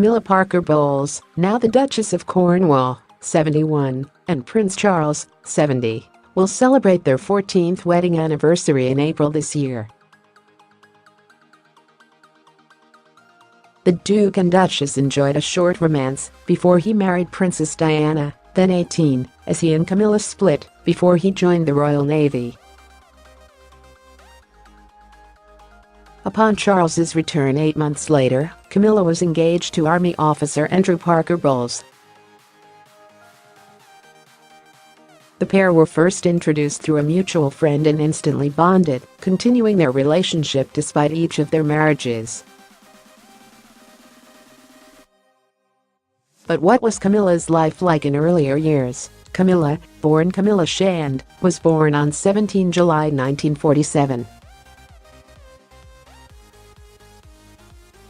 Camilla Parker Bowles, now the Duchess of Cornwall, 71, and Prince Charles, 70, will celebrate their 14th wedding anniversary in April this year. The Duke and Duchess enjoyed a short romance before he married Princess Diana, then 18, as he and Camilla split before he joined the Royal Navy. Upon Charles's return 8 months later, Camilla was engaged to Army officer Andrew Parker Bowles. The pair were first introduced through a mutual friend and instantly bonded, continuing their relationship despite each of their marriages. But what was Camilla's life like in earlier years? Camilla, born Camilla Shand, was born on 17 July 1947.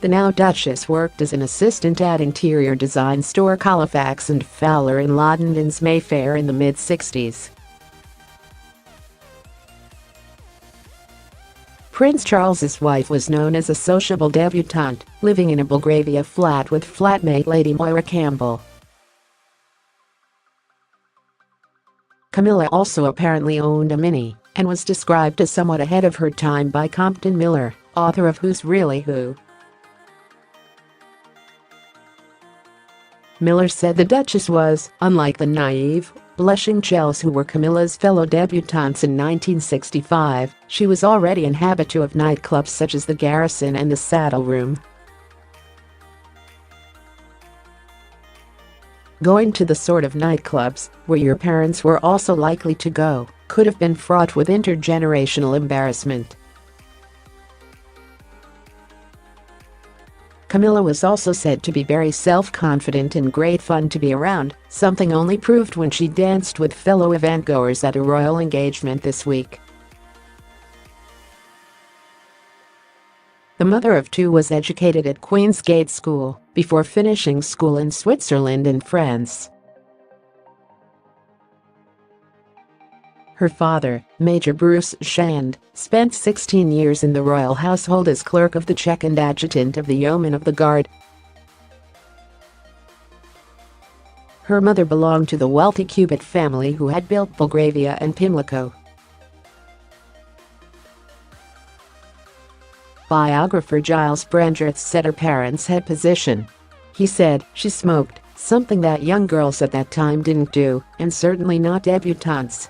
The now-Duchess worked as an assistant at interior design store Colefax and Fowler in Lodndon's Mayfair in the mid-60s. Prince Charles's wife was known as a sociable debutante, living in a Belgravia flat with flatmate Lady Moyra Campbell. Camilla also apparently owned a Mini, and was described as somewhat ahead of her time by Compton Miller, author of Who's Really Who. Miller said the Duchess was, unlike the naive, blushing Gyles who were Camilla's fellow debutantes in 1965, she was already an habitué of nightclubs such as the Garrison and the Saddle Room. Going to the sort of nightclubs where your parents were also likely to go could have been fraught with intergenerational embarrassment. Camilla was also said to be very self-confident and great fun to be around, something only proved when she danced with fellow event-goers at a royal engagement this week. The mother of two was educated at Queen's Gate School before finishing school in Switzerland and France. Her father, Major Bruce Shand, spent 16 years in the royal household as clerk of the Cheque and Adjutant of the Yeomen of the Guard. Her mother belonged to the wealthy Cubit family who had built Belgravia and Pimlico. Biographer Gyles Brandreth said her parents had position. He said, "She smoked, something that young girls at that time didn't do, and certainly not debutantes."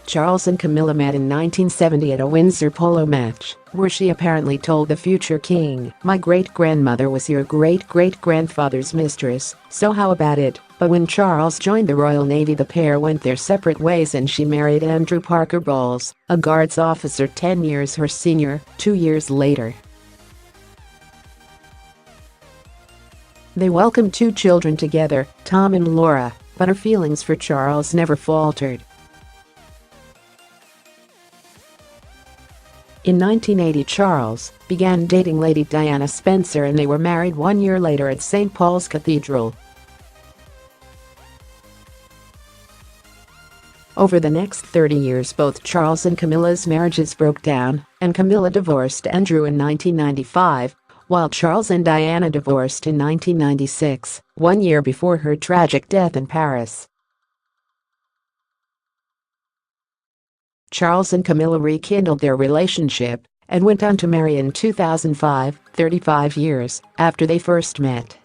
Charles and Camilla met in 1970 at a Windsor Polo match, where she apparently told the future king, "My great-grandmother was your great-great-grandfather's mistress, so how about it?" But when Charles joined the Royal Navy, the pair went their separate ways and she married Andrew Parker Bowles, a Guards officer 10 years her senior, 2 years later. They welcomed 2 children together, Tom and Laura, but her feelings for Charles never faltered. In 1980, Charles began dating Lady Diana Spencer and they were married 1 year later at St. Paul's Cathedral. Over the next 30 years, both Charles and Camilla's marriages broke down, and Camilla divorced Andrew in 1995, while Charles and Diana divorced in 1996, 1 year before her tragic death in Paris. Charles and Camilla rekindled their relationship and went on to marry in 2005, 35 years after they first met.